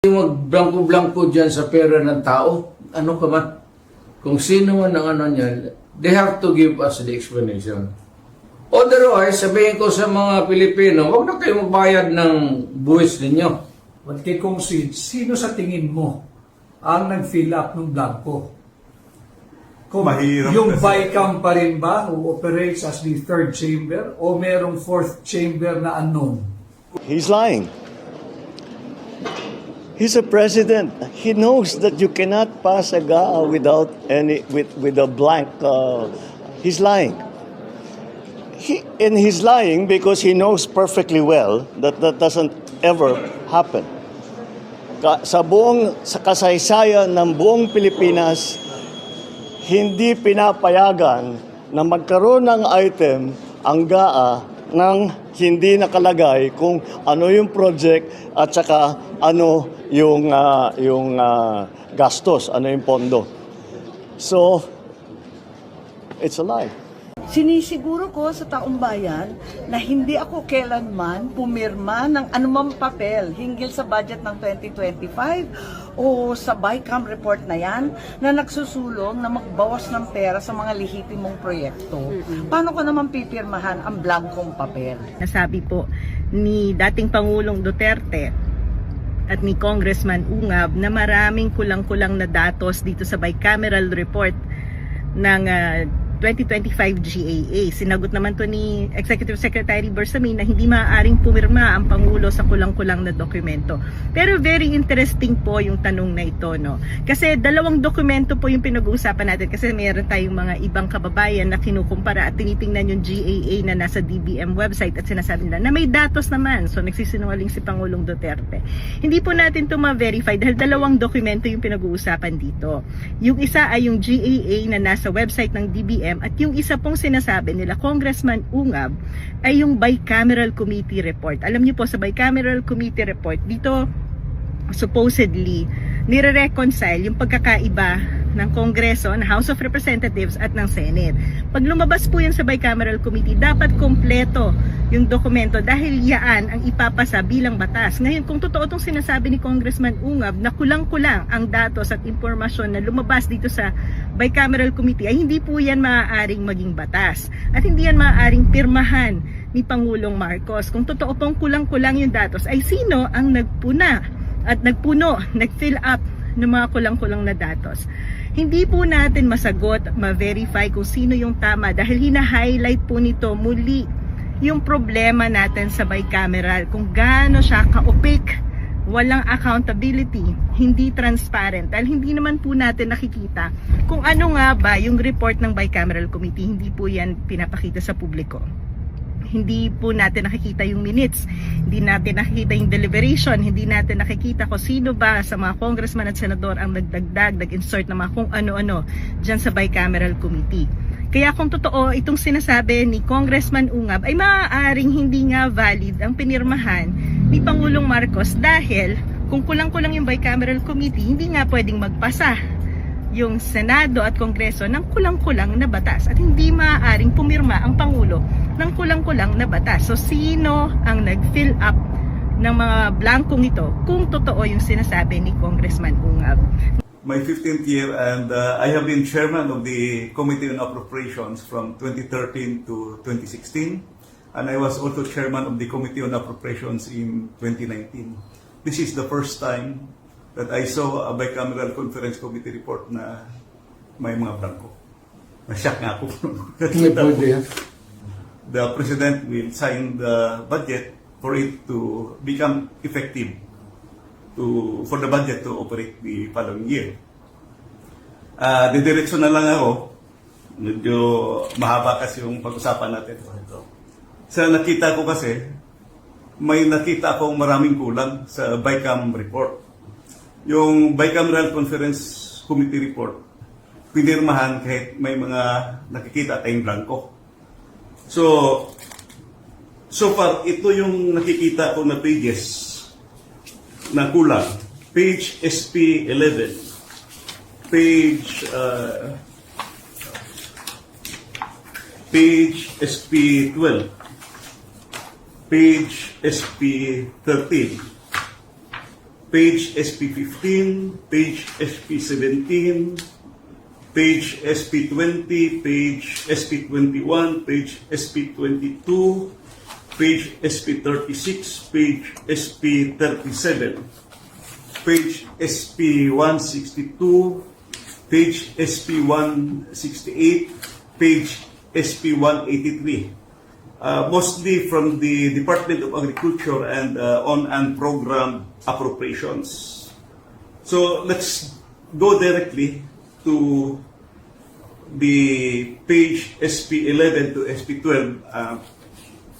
Mag-blanco-blanco dyan sa pera ng tao. Ano ka man? Kung sino man ang ano niyan, they have to give us the explanation. Otherwise, sabihin ko sa mga Pilipino, huwag na kayo magbayad ng buwis ninyo. But kay Kong Sid, sino sa tingin mo ang nag-fill up ng blanco? Kung Mahirap yung kasi. BICAM pa rin ba who operates as the third chamber o merong fourth chamber na unknown? He's lying. He's a president. He knows that you cannot pass a GAA without with a blank. He's lying. He's lying because he knows perfectly well that that doesn't ever happen. Sa kasaysayan ng buong Pilipinas, hindi pinapayagan na magkaroon ng item ang GAA nang hindi nakalagay kung ano yung project at saka ano yung gastos, ano yung pondo. So, it's a lie. Sinisiguro ko sa taong bayan na hindi ako kailanman pumirma ng anumang papel hinggil sa budget ng 2025 o sa BICAM report na yan na nagsusulong na magbawas ng pera sa mga lehitimong proyekto. Paano ko naman pipirmahan ang blankong papel? Nasabi po ni dating Pangulong Duterte at ni Congressman Ungab na maraming kulang-kulang na datos dito sa bicameral report ng 2025 GAA. Sinagot naman to ni Executive Secretary Bersamin na hindi maaaring pumirma ang Pangulo sa kulang-kulang na dokumento. Pero very interesting po yung tanong na ito, no? Kasi dalawang dokumento po yung pinag-uusapan natin kasi mayroon tayong mga ibang kababayan na kinukumpara at tinitingnan yung GAA na nasa DBM website at sinasabi nila na may datos naman. So nagsisinungaling si Pangulong Duterte. Hindi po natin ito ma-verify dahil dalawang dokumento yung pinag-uusapan dito. Yung isa ay yung GAA na nasa website ng DBM at yung isa pong sinasabi nila Congressman Ungab ay yung Bicameral Committee Report. Alam niyo po sa Bicameral Committee Report dito supposedly nire-reconcile yung pagkakaiba ng Kongreso, ng House of Representatives at ng Senate. Pag lumabas po yan sa Bicameral Committee, dapat kompleto yung dokumento dahil yaan ang ipapasa bilang batas. Ngayon, kung totoo itong sinasabi ni Congressman Ungab na kulang-kulang ang datos at impormasyon na lumabas dito sa Bicameral Committee, ay hindi po yan maaaring maging batas. At hindi yan maaaring pirmahan ni Pangulong Marcos. Kung totoo pong kulang-kulang yung datos, ay sino ang nag-fill up ng mga kulang-kulang na datos? Hindi po natin masagot, ma-verify kung sino yung tama dahil hina-highlight po nito muli yung problema natin sa bicameral, kung gaano siya ka-opaque, walang accountability, hindi transparent dahil hindi naman po natin nakikita kung ano nga ba yung report ng Bicameral Committee. Hindi po yan pinapakita sa publiko. Hindi po natin nakikita yung minutes, hindi natin nakikita yung deliberation, hindi natin nakikita kung sino ba sa mga congressman at senador ang nagdagdag, nag-insert na mga kung ano-ano dyan sa Bicameral Committee. Kaya kung totoo itong sinasabi ni Congressman Ungab ay maaaring hindi nga valid ang pinirmahan ni Pangulong Marcos dahil kung kulang-kulang yung Bicameral Committee, hindi nga pwedeng magpasa yung Senado at Kongreso ng kulang-kulang na batas at hindi maaaring pumirma ang Pangulo ng kulang-kulang na batas. So sino ang nag-fill up ng mga blankong ito kung totoo yung sinasabi ni Congressman Ungab? My 15th year and I have been chairman of the Committee on Appropriations from 2013 to 2016 and I was also chairman of the Committee on Appropriations in 2019. This is the first time that I saw a bicameral conference committee report na may mga blanco. Na-shock nga ako. The President will sign the budget for it to become effective for the budget to operate the following year. Didireksyon na lang ako. Medyo mahaba kasi yung pag-usapan natin. Sa nakita ko kasi, may nakita akong maraming kulang sa BICAM report. Yung Bicameral Conference Committee report, pinirmahan kahit may mga nakikita tayong blanco. So far, ito yung nakikita ko na pages na kulang. Page SP 11, page SP 12, page SP 13, page SP15, page SP17, page SP20, page SP21, page SP22, page SP36, page SP37, page SP162, page SP168, page SP183. Mostly from the Department of Agriculture and on program appropriations. So let's go directly to the page SP11 to SP12.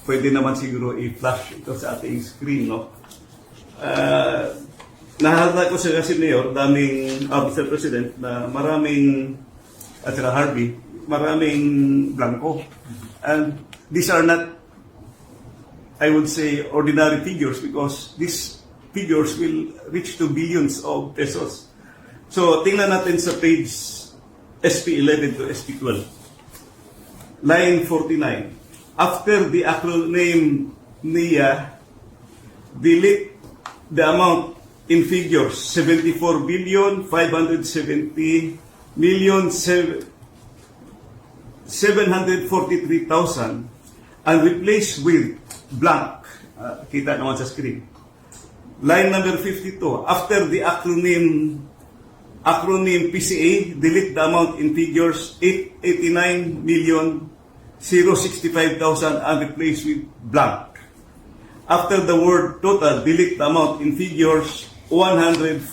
Pwede naman siguro i-flash ito sa ating screen, no? Nahalata ko sa kasi Mayor, Mr. President, na maraming, at saka Harvey, maraming blanco. And these are not, I would say, ordinary figures because these figures will reach to billions of pesos. So, tingnan natin sa page SP11 to SP12. Line 49. After the acronym NIA, delete the amount in figures 74 billion 570 million 743,000 and replace with blank. Kita naman sa screen. Line number 52. After the acronym PCA, delete the amount in figures 889 million 065,000 and replace with blank. After the word total, delete the amount in figures 104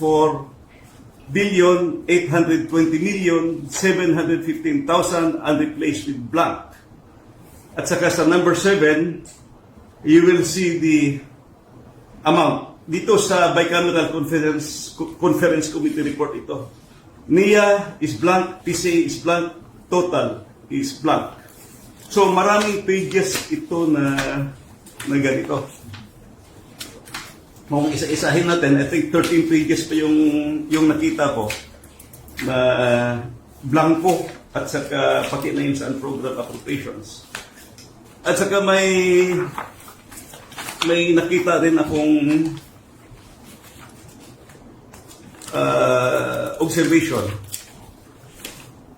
billion 820 million 715,000 and replace with blank. At saka sa number 7, you will see the amount. Dito sa Bicameral Conference Committee report ito. NIA is blank, PCA is blank, total is blank. So maraming pages ito na ganito. Kung isa-isahin natin, I think 13 pages pa yung nakita ko na blanco at saka pati na yun sa program appropriations. At saka may nakita rin akong observation.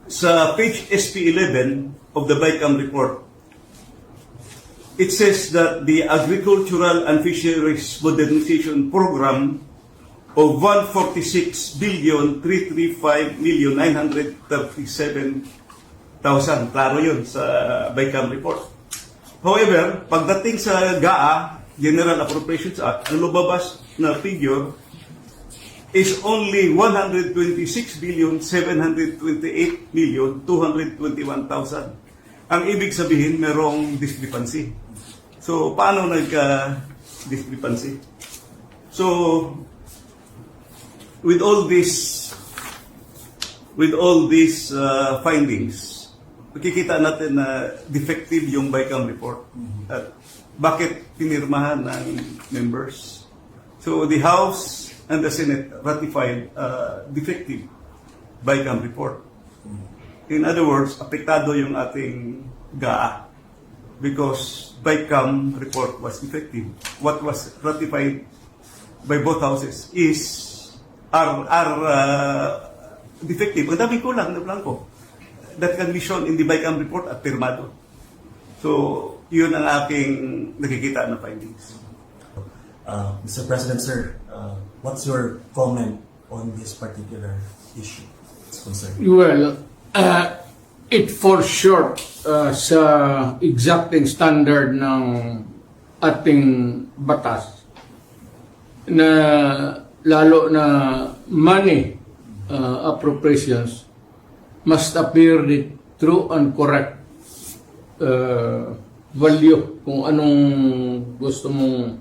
Sa page SP11 of the BICAM report, it says that the Agricultural and Fisheries Modernization Program of 146 billion 335 million 937,000. Klaro yun sa BICAM report. However, pagdating sa GAA, General Appropriations Act, ang lumabas na figure is only 126 billion 728 million 221,000. Ang ibig sabihin, merong discrepancy. So, paano nagka-discrepancy? So, with all these findings, makikita natin na defective yung BICAM report. At bakit pinirmahan ng members? So, the House and the Senate ratified defective BICAM report. In other words, apektado yung ating GAA because BICAM report was defective. What was ratified by both houses are defective. Ang daming kulang na blanco that can be shown in the BICAM report at pirmado. So, yun ang aking nakikita na findings. Mr. President, sir, what's your comment on this particular issue? It's concerned. Well, it falls short sa exacting standard ng ating batas na lalo na money appropriations must appear the true and correct value kung anong gusto mong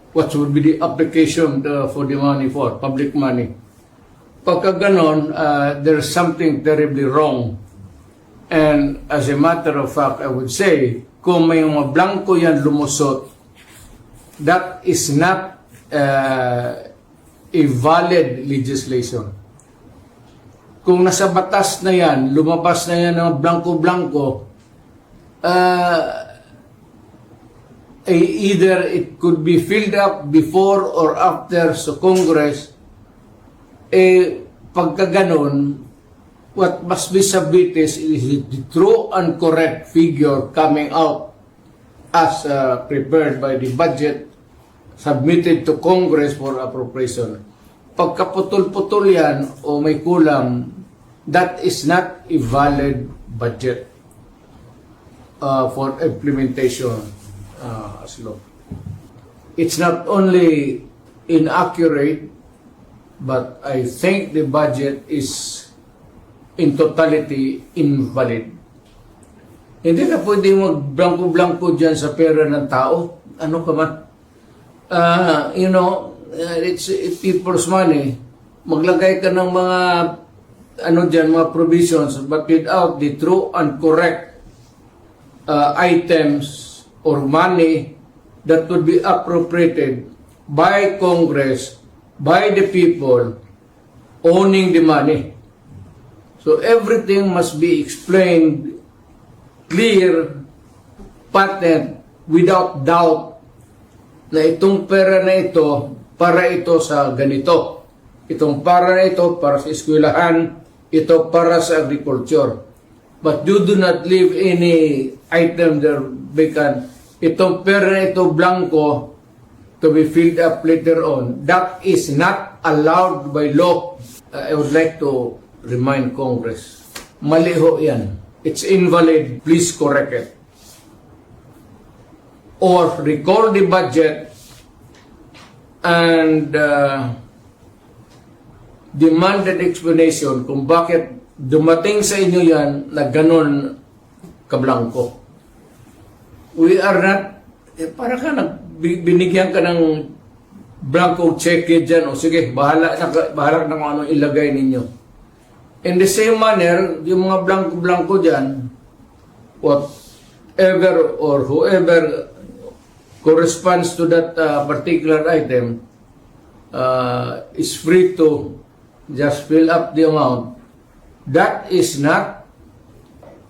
what would be the application for the money for, public money. Pagka ganon, there's something terribly wrong. And as a matter of fact, I would say, kung may mga blanco yan lumusot, that is not a valid legislation. Kung nasa batas na yan, lumabas na yan ng blanco-blanco, either it could be filled up before or after sa Congress, pagka ganon, what must be submitted is the true and correct figure coming out as prepared by the budget submitted to Congress for appropriation. Pagkaputol-putol yan o may kulang, that is not a valid budget for implementation as law. It's not only inaccurate, but I think the budget is in totality invalid. Hindi na pwede mag-blanco-blanco dyan sa pera ng tao. Ano ka man? It's people's money. Maglagay ka ng mga mga provisions, but without the true and correct items or money that would be appropriated by Congress, by the people owning the money. So everything must be explained clear, patent, without doubt na itong pera na ito para ito sa ganito. Itong para na ito para sa eskwelahan, ito para sa agriculture. But you do not leave any item there vacant. Itong pera na ito blanco to be filled up later on. That is not allowed by law. I would like to remind Congress, mali ho yan. It's invalid. Please correct it. Or recall the budget and demand an explanation kung bakit dumating sa inyo yan na ganon kablangko. We are not, para ka binigyan ka ng blanco check dyan, o sige, bahala na kung anong ilagay ninyo. In the same manner, yung mga blanco-blanco dyan, whatever or whoever corresponds to that particular item is free to just fill up the amount. That is not,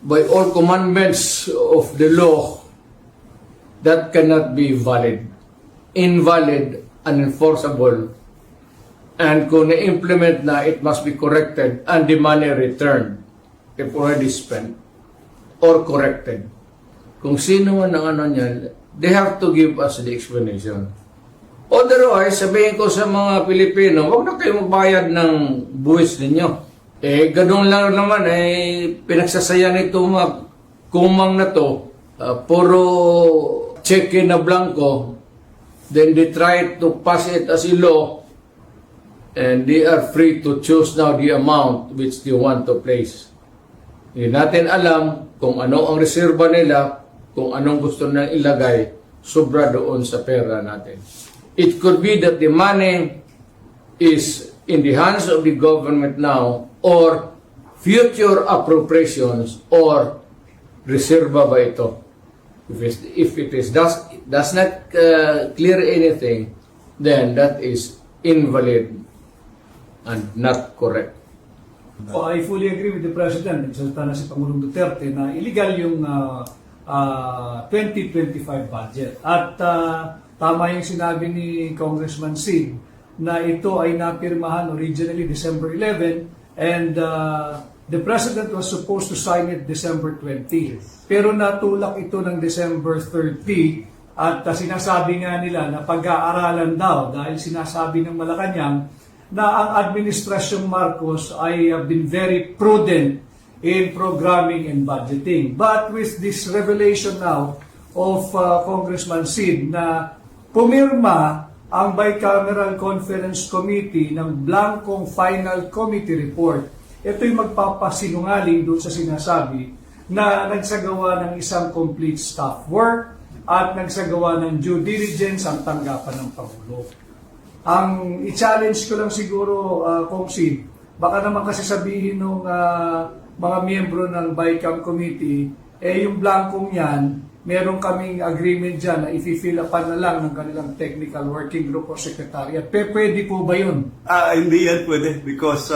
by all commandments of the law, that cannot be valid, invalid, unenforceable. And kung na-implement na, it must be corrected and the money returned if already spent or corrected. Kung sino man ang niyan, they have to give us the explanation. Otherwise, sabihin ko sa mga Pilipino, huwag na kayo magbayad ng buwis ninyo. Ganun lang naman, pinagsasaya nito mga kumang na to, puro cheque na blanco, then they try to pass it as a law, and they are free to choose now the amount which they want to place. Hindi natin alam kung ano ang reserba nila, kung anong gusto na ilagay, sobra doon sa pera natin. It could be that the money is in the hands of the government now, or future appropriations, or reserba ba ito? If it does not clear anything, then that is invalid and not correct. So I fully agree with the President. Nagsalita na si Pangulong Duterte na illegal yung 2025 budget. At tama yung sinabi ni Congressman Sid na ito ay napirmahan originally December 11 and the President was supposed to sign it December 20. Pero natulak ito ng December 30 at sinasabi nga nila na pag-aaralan daw dahil sinasabi ng Malacanang na ang Administrasyong Marcos ay been very prudent in programming and budgeting. But with this revelation now of Congressman Sid na pumirma ang Bicameral Conference Committee ng blankong final committee report, ito'y magpapasinungaling doon sa sinasabi na nagsagawa ng isang complete staff work at nagsagawa ng due diligence ang tanggapan ng Pangulo. Ang i-challenge ko lang siguro, Kong Sid, baka naman kasi sabihin ng mga miyembro ng BICAM Committee, yung blankong yan, meron kaming agreement dyan na i-fill upan na lang ng kanilang technical working group o secretariat. Pwede po ba yun? Hindi yan pwede because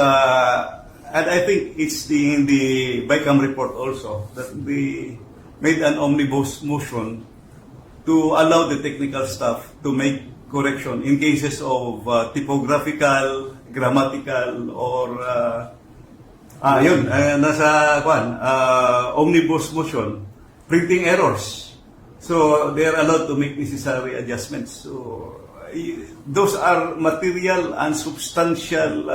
and I think it's in the BICAM report also that we made an omnibus motion to allow the technical staff to make correction in cases of typographical, grammatical, or nasa omnibus motion, printing errors. So they are allowed to make necessary adjustments. So those are material and substantial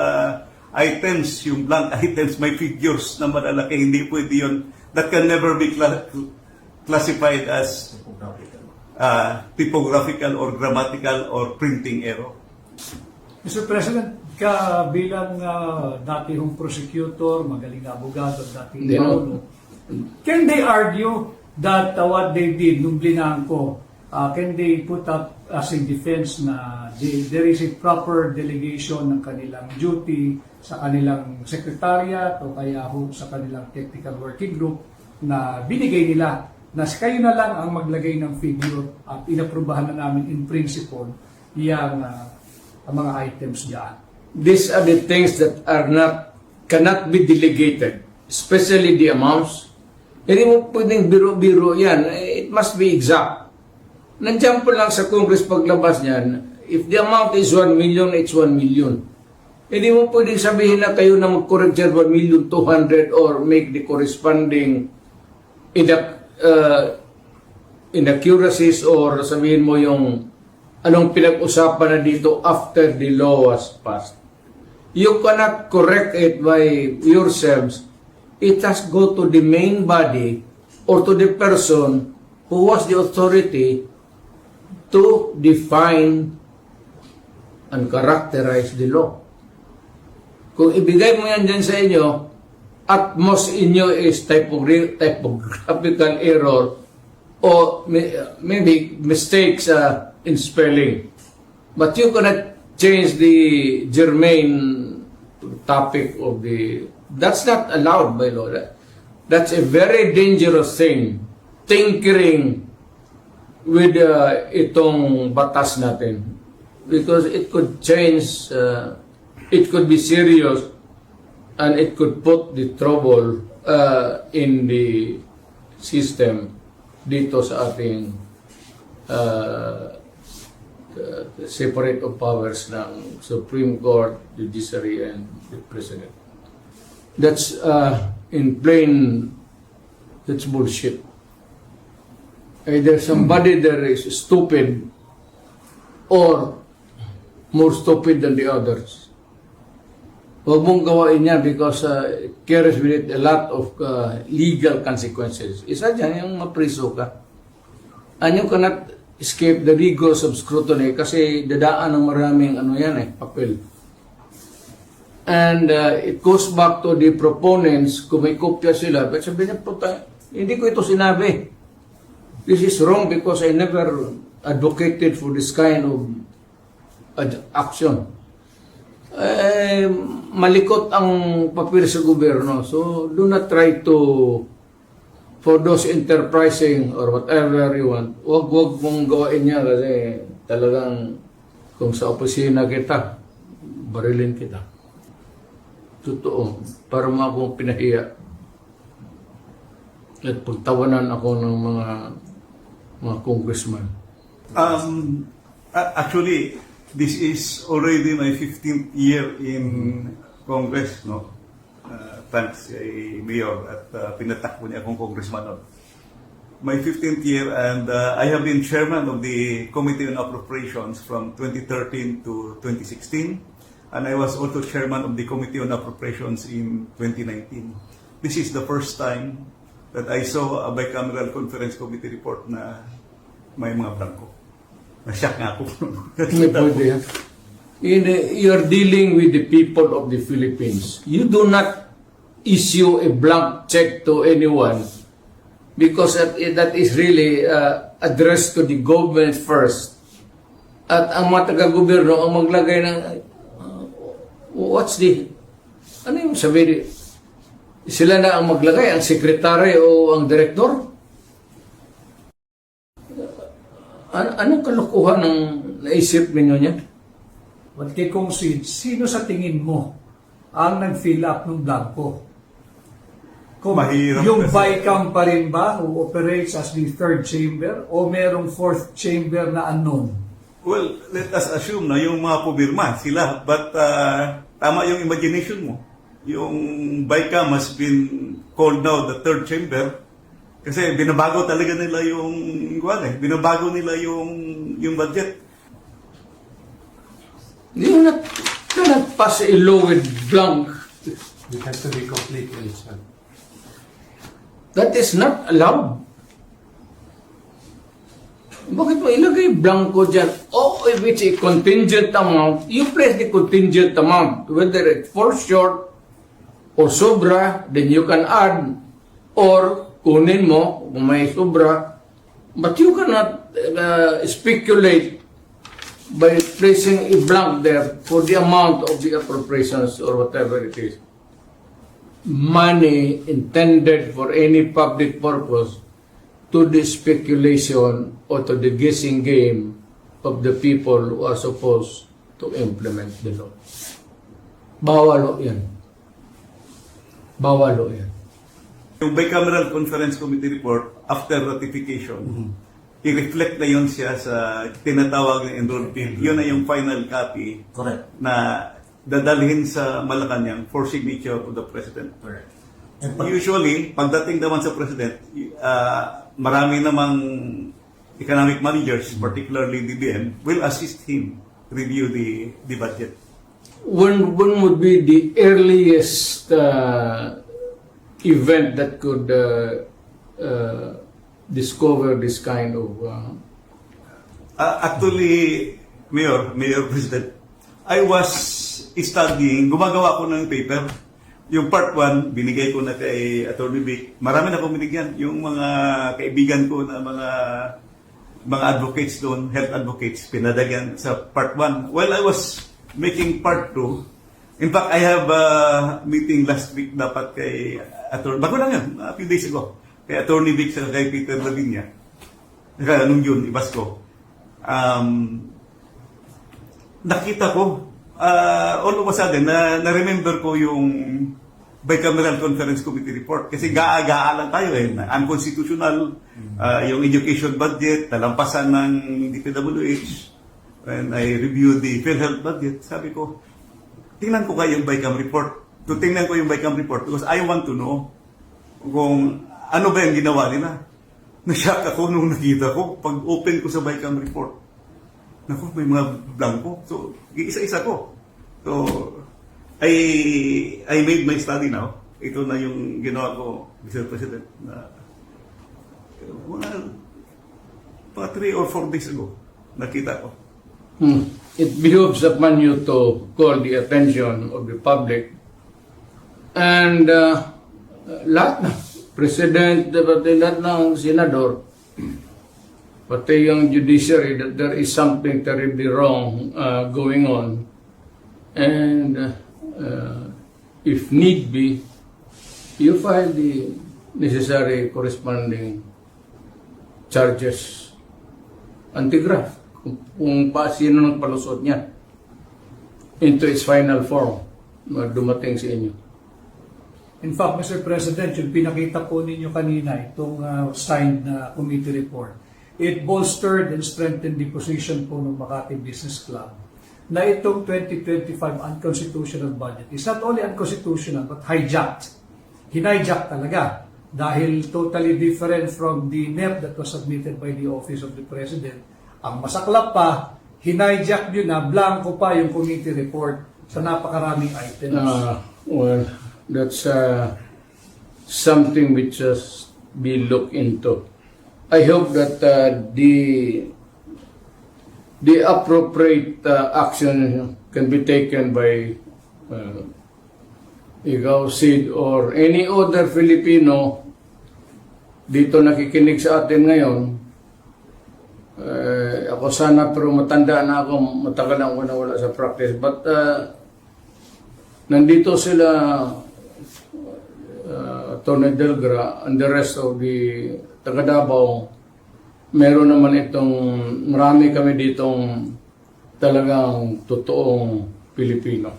items, yung blank items, may figures na malalaki, hindi pwede yun. That can never be classified as typographical or grammatical or printing error. Mr. President, bilang dating prosecutor, magaling na abogado, dating Hindi, no? paulo, can they argue that what they did nung blinangko, can they put up as a defense na there is a proper delegation ng kanilang duty sa kanilang secretariat o kaya sa kanilang technical working group na binigay nila na kayo na lang ang maglagay ng figure at inaprubahan na namin in principle yung ang mga items diyan. These are the things that cannot be delegated, especially the amounts. Hindi mo pwedeng biro-biro yan. It must be exact. Nandiyan po lang sa Congress paglabas niyan, if the amount is 1 million, it's 1 million. Hindi mo pwedeng sabihin na kayo na mag-correct dyan 1,200,000 or make the corresponding inaccuracies or sabihin mo yung anong pinag-usapan na dito after the law was passed. You cannot correct it by yourselves. It has go to the main body or to the person who was the authority to define and characterize the law. Kung ibigay mo yan dyan sa inyo, at most inyo is typographical error or maybe mistakes in spelling. But you cannot change the germane topic of the... That's not allowed by law. That's a very dangerous thing. Tinkering with itong batas natin. Because it could change, it could be serious, and it could put the trouble in the system dito sa ating separate of powers ng Supreme Court, Judiciary, and the President. That's in plain, that's bullshit. Either somebody there is stupid or more stupid than the others. Huwag mong gawain niya because it carries with it a lot of legal consequences. Isa dyan, yung mapriso ka. And you cannot escape the rigors of scrutiny kasi dadaan ng maraming papel. And it goes back to the proponents, kung may kopya sila, but sabi niya, hindi ko ito sinabi. This is wrong because I never advocated for this kind of action. Malikot ang papel sa gobyerno. So, do not try to, for those enterprising or whatever you want, wag mong gawain niya kasi talagang kung sa opisina kita, barilin kita. Totoo. Para mo akong pinahiya. At pagtawanan ako ng mga congressman. Actually, this is already my 15th year in Congress, no? Thanks kay Mayor at pinatakbo niya akong congressman. No? My 15th year and I have been chairman of the Committee on Appropriations from 2013 to 2016 and I was also chairman of the Committee on Appropriations in 2019. This is the first time that I saw a bicameral conference committee report na may mga blanco. Nasyak nga ako. May pwede yan. You're dealing with the people of the Philippines. You do not issue a blank check to anyone because that is really addressed to the government first. At ang mga taga-gobyerno ang maglagay ng ano yung sabi? Sila na ang maglagay, ang sekretary o ang direktor? Anong kalokohan ng naisip ninyo niya? Well, kay Kong Sid, sino sa tingin mo ang nag-fill up ng blanco? Kung Mahirap yung kasi. BICAM pa rin ba who operates as the third chamber o merong fourth chamber na unknown? Well, let us assume na yung mga pumirma, sila. But tama yung imagination mo. Yung BICAM has been called now the third chamber kasi binabago talaga nila binabago nila yung budget. You cannot pass a law with blank. It has to be complete, sir. That is not allowed. Bakit mo ilagay blanco dyan? Oh, if it's a contingent amount, you place the contingent amount. Whether it falls short or sobra, then you can add. Or kunin mo kung may sobra. But you cannot speculate by placing a blank there for the amount of the appropriations or whatever it is. Money intended for any public purpose to the speculation or to the guessing game of the people who are supposed to implement the law. Bawal yan. Bawal yan. Yung bicameral conference committee report after ratification, i-reflect na yun siya sa tinatawag na enrolled bill. Yun na yung final copy Correct. na dadalhin sa Malacanang for signature of the President. Correct. And pag- Usually, pagdating naman sa President, marami namang economic managers, particularly DBM, will assist him review the budget. When would be the earliest event that could discover this kind of... Actually, Mayor President, I was studying, gumagawa ko ng paper. Yung part 1, binigay ko na kay Attorney Vic. Marami na akong binigyan. Yung mga kaibigan ko na mga advocates doon, health advocates, pinadagyan sa part 1. While I was making part 2, in fact, I have a meeting last week dapat kay Attorney, bago lang yun, a few days ago, kay Attorney Vic sa kay Peter Lavinia. Nung yun, ibas ko. Nakita ko, all of a sudden, na-remember ko yung bicameral conference committee report. Kasi gaa-gaa lang tayo unconstitutional, yung education budget, talampasan ng DPWH. When I reviewed the PhilHealth budget, sabi ko, tingnan ko kayo yung BICAM report. Tingnan ko yung BICAM report because I want to know kung ano ba yung ginawa nila. Nashock ako nung nakita ko, pag open ko sa BICAM report. Naku, may mga blanco. So, isa-isa ko. So, I made my study now. Ito na yung ginawa ko, Mr. President, na mga 3 or 4 days ago, nakita ko. It behooves upon you to call the attention of the public and lahat na, President, pati lahat ng Senador, pati yung judiciary, that there is something terribly wrong going on. And if need be, you file the necessary corresponding charges, anti-graft, kung sino nang palusot niya into its final form na dumating sa inyo. In fact, Mr. President, yung pinakita po ninyo kanina, itong signed na committee report, it bolstered and strengthened the position po ng Makati Business Club na itong 2025 unconstitutional budget is not only unconstitutional but hijacked. Hinijack talaga dahil totally different from the NEP that was submitted by the Office of the President. Ang masaklap pa, hinijack nyo na, blanco pa yung committee report sa napakaraming items. Well, that's something which has be looked into. I hope that the appropriate action can be taken by ikaw, Sid, or any other Filipino dito nakikinig sa atin ngayon. Ako sana, pero matanda na ako, matagal na ako nawala sa practice. But nandito sila, Tony Delgra and the rest of the taga Davao, meron naman itong, marami kami ditong talagang totoong Pilipino,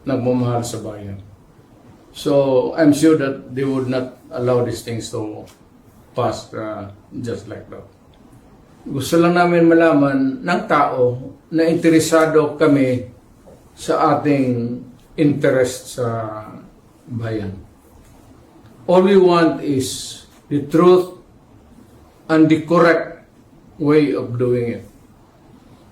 nagmamahal sa bayan. So I'm sure that they would not allow these things to pass just like that. Gusto lang namin malaman ng tao na interesado kami sa ating interest sa bayan. All we want is the truth and the correct way of doing it.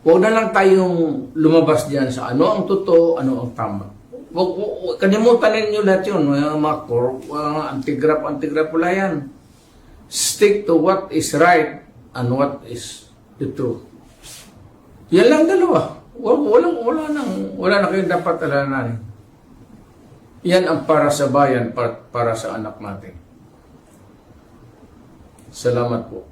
Huwag na lang tayong lumabas diyan sa ano ang totoo, ano ang tama. Huwag kalimutan ninyo lahat yun. Mga anti-graph, wala yan. Stick to what is right and what is the truth. Yan lang dalawa. Wala na kayong dapat alalahanin. Yan ang para sa bayan, para sa anak natin. Salamat po.